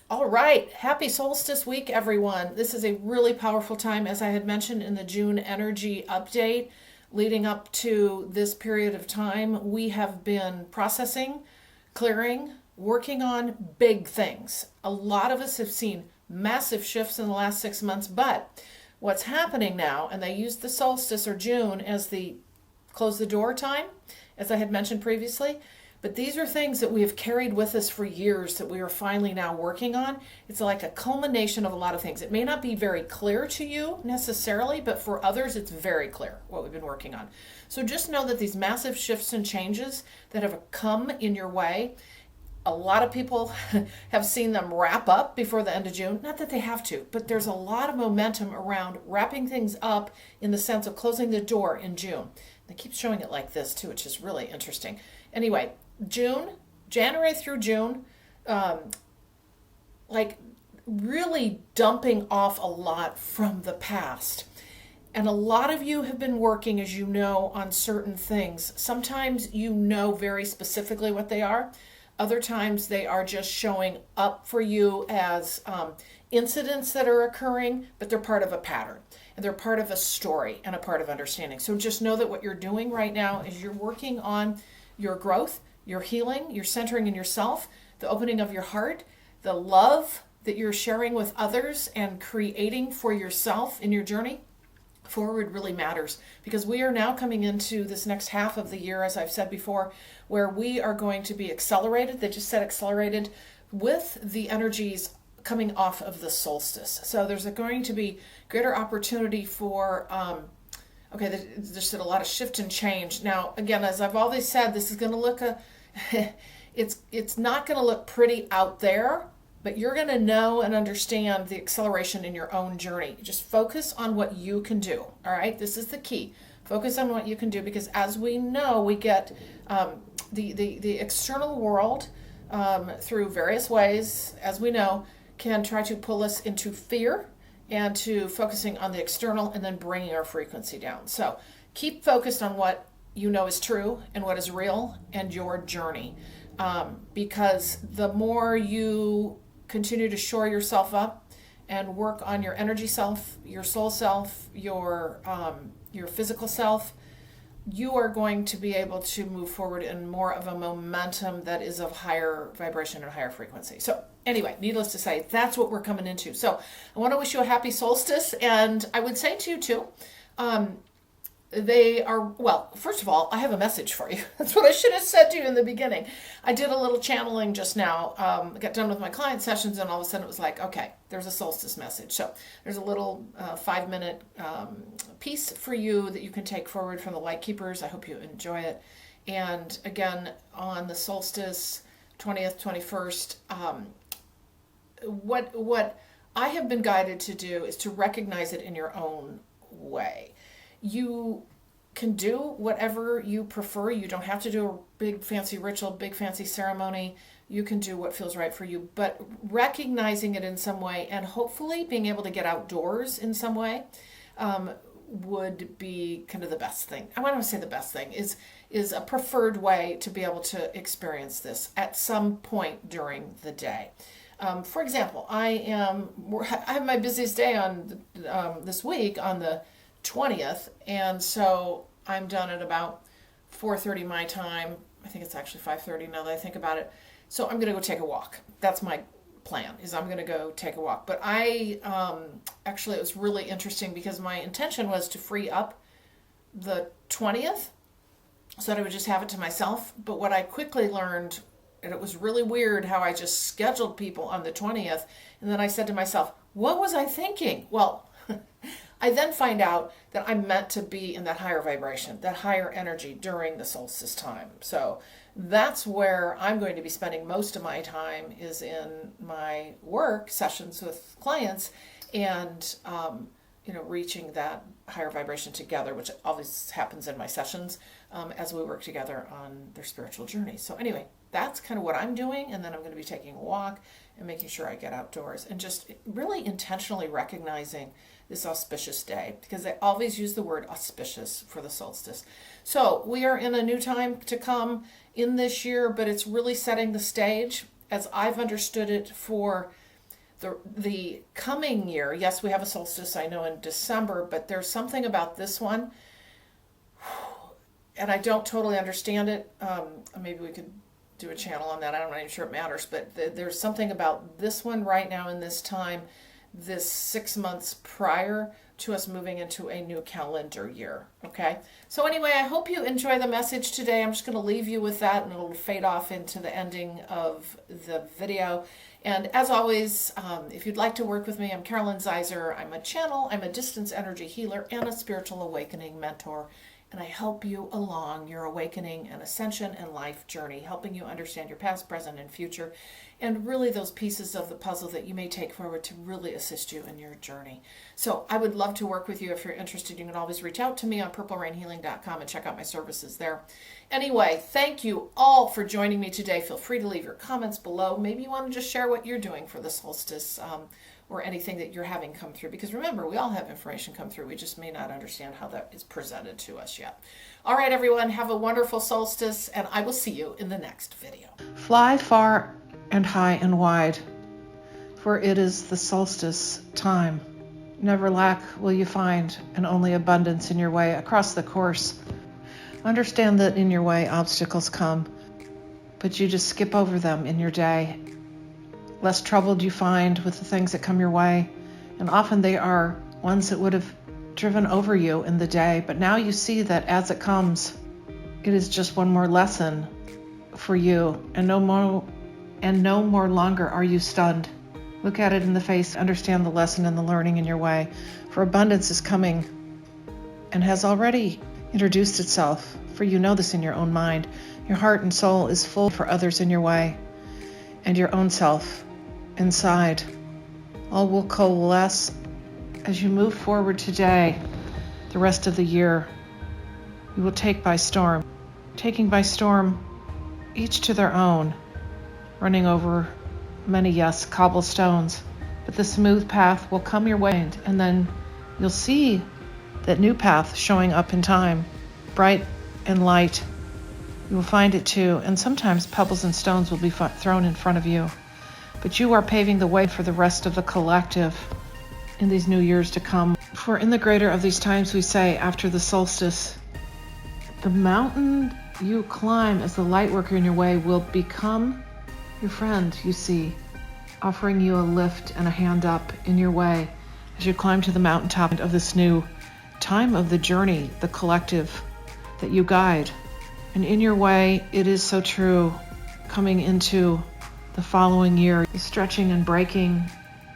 All right. Happy Solstice week, everyone. This is a really powerful time, as I had mentioned in the June energy update. Leading up to this period of time, we have been processing, clearing, working on big things. A lot of us have seen massive shifts in the last 6 months, but what's happening now, and they use the solstice or June as the close the door time, as I had mentioned previously. But these are things that we have carried with us for years that we are finally now working on. It's like a culmination of a lot of things. It may not be very clear to you necessarily, but for others, it's very clear what we've been working on. So just know that these massive shifts and changes that have come in your way, a lot of people have seen them wrap up before the end of June. Not that they have to, but there's a lot of momentum around wrapping things up in the sense of closing the door in June. They keep showing it like this too, which is really interesting. Anyway, January through June, um, like really dumping off a lot from the past. And a lot of you have been working, as you know, on certain things. Sometimes you know very specifically what they are. Other times they are just showing up for you as incidents that are occurring, but they're part of a pattern and they're part of a story and a part of understanding. So just know that what you're doing right now is you're working on your growth, your healing, your centering in yourself, the opening of your heart, the love that you're sharing with others and creating for yourself in your journey forward really matters, because we are now coming into this next half of the year, as I've said before, where we are going to be accelerated. They just said accelerated with the energies coming off of the solstice. So there's going to be greater opportunity for okay, there's a lot of shift and change. Now, again, as I've always said, this is going to look it's not going to look pretty out there, but you're going to know and understand the acceleration in your own journey. Just focus on what you can do. All right, this is the key. Focus on what you can do, because as we know, we get the external world through various ways, as we know, can try to pull us into fear and to focusing on the external and then bringing our frequency down. So keep focused on what you know is true and what is real and your journey. Because the more you continue to shore yourself up and work on your energy self, your soul self, your physical self, you are going to be able to move forward in more of a momentum that is of higher vibration and higher frequency. So anyway, needless to say, that's what we're coming into. So I want to wish you a happy solstice. And I would say to you too, they are, well, first of all, I have a message for you. That's what I should have said to you in the beginning. I did a little channeling just now. I got done with my client sessions, and all of a sudden it was like, okay, there's a solstice message. So there's a little 5-minute piece for you that you can take forward from the LightKeepers. I hope you enjoy it. And again, on the solstice, 20th, 21st, what I have been guided to do is to recognize it in your own way. You can do whatever you prefer. You don't have to do a big fancy ritual, big fancy ceremony. You can do what feels right for you, but recognizing it in some way and hopefully being able to get outdoors in some way would be kind of the best thing. I want to say the best thing is a preferred way to be able to experience this at some point during the day. For example, I have my busiest day on this week on the 20th, and so I'm done at about 4:30 my time. I think it's actually 5:30 now that I think about it. So I'm going to go take a walk. That's my plan, is I'm going to go take a walk. But I actually, it was really interesting because my intention was to free up the 20th so that I would just have it to myself. But what I quickly learned, and it was really weird how I just scheduled people on the 20th, and then I said to myself, what was I thinking? Well, I then find out that I'm meant to be in that higher vibration, that higher energy during the solstice time. So that's where I'm going to be spending most of my time, is in my work sessions with clients and, reaching that higher vibration together, which always happens in my sessions as we work together on their spiritual journey. So anyway, that's kind of what I'm doing. And then I'm going to be taking a walk and making sure I get outdoors and just really intentionally recognizing this auspicious day, because I always use the word auspicious for the solstice. So we are in a new time to come in this year, but it's really setting the stage, as I've understood it, for The coming year, yes, we have a solstice, I know, in December, but there's something about this one, and I don't totally understand it. Maybe we could do a channel on that. I'm not even sure it matters, but there's something about this one right now in this time, this 6 months prior to us moving into a new calendar year. Okay, so anyway, I hope you enjoy the message today. I'm just going to leave you with that, and it'll fade off into the ending of the video. And as always, if you'd like to work with me, I'm Carolyn Zaiser. I'm a channel, I'm a distance energy healer, and a spiritual awakening mentor. And I help you along your awakening and ascension and life journey, helping you understand your past, present, and future, and really those pieces of the puzzle that you may take forward to really assist you in your journey. So I would love to work with you. If you're interested, you can always reach out to me on purplerainhealing.com and check out my services there. Anyway, thank you all for joining me today. Feel free to leave your comments below. Maybe you want to just share what you're doing for the solstice, or anything that you're having come through. Because remember, we all have information come through. We just may not understand how that is presented to us yet. All right, everyone, have a wonderful solstice, and I will see you in the next video. Fly far and high and wide, for it is the solstice time. Never lack will you find, and only abundance in your way across the course. Understand that in your way obstacles come, but you just skip over them in your day. Less troubled you find with the things that come your way, and often they are ones that would have driven over you in the day, but now you see that as it comes, it is just one more lesson for you, and no more longer are you stunned. Look at it in the face, understand the lesson and the learning in your way, for abundance is coming and has already introduced itself, for you know this in your own mind. Your heart and soul is full for others in your way, and your own self inside. All will coalesce as you move forward today. The rest of the year you will take by storm, taking by storm, each to their own, running over many, yes, cobblestones, but the smooth path will come your way, and then you'll see that new path showing up in time, bright and light. You will find it too, and sometimes pebbles and stones will be thrown in front of you. But you are paving the way for the rest of the collective in these new years to come. For in the greater of these times, we say, after the solstice, the mountain you climb as the light worker in your way will become your friend, you see, offering you a lift and a hand up in your way as you climb to the mountaintop of this new time of the journey, the collective that you guide. And in your way, it is so true, coming into the following year, the stretching and breaking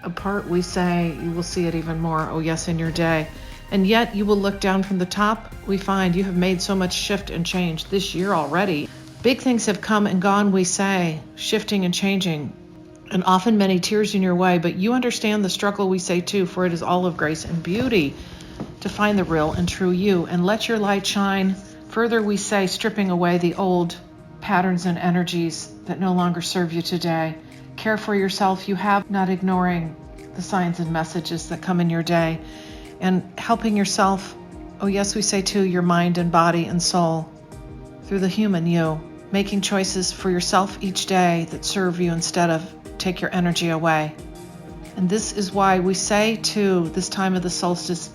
apart, we say, you will see it even more, oh yes, in your day. And yet you will look down from the top, we find you have made so much shift and change this year already. Big things have come and gone, we say, shifting and changing, and often many tears in your way, but you understand the struggle, we say too, for it is all of grace and beauty to find the real and true you, and let your light shine further, we say, stripping away the old patterns and energies that no longer serve you today. Care for yourself, you have, not ignoring the signs and messages that come in your day, and helping yourself, oh yes, we say too, your mind and body and soul, through the human you, making choices for yourself each day that serve you instead of take your energy away. And this is why we say too, this time of the solstice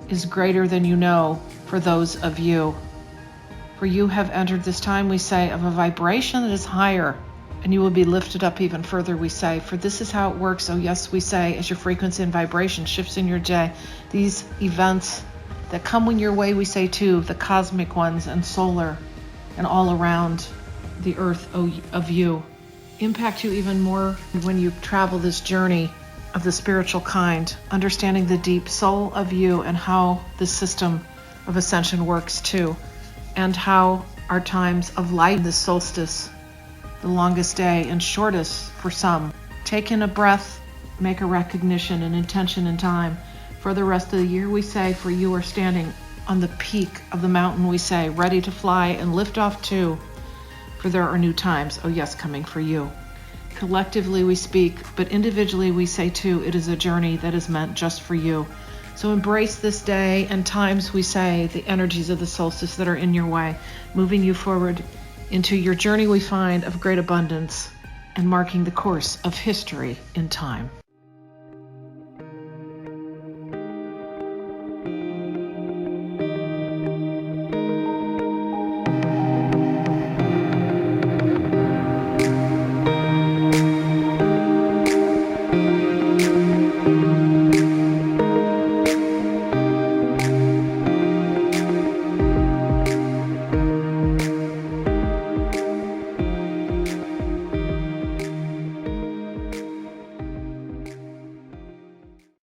is greater than you know for those of you. For you have entered this time, we say, of a vibration that is higher, and you will be lifted up even further, we say. For this is how it works, oh yes, we say, as your frequency and vibration shifts in your day. These events that come in your way, we say too, the cosmic ones and solar and all around the earth of you, impact you even more when you travel this journey of the spiritual kind, understanding the deep soul of you and how the system of ascension works too, and how our times of light, the solstice, the longest day and shortest for some. Take in a breath, make a recognition and intention in time. For the rest of the year, we say, for you are standing on the peak of the mountain, we say, ready to fly and lift off too, for there are new times, oh yes, coming for you. Collectively we speak, but individually we say too, it is a journey that is meant just for you. So embrace this day and times, we say, the energies of the solstice that are in your way, moving you forward into your journey, we find, of great abundance and marking the course of history in time.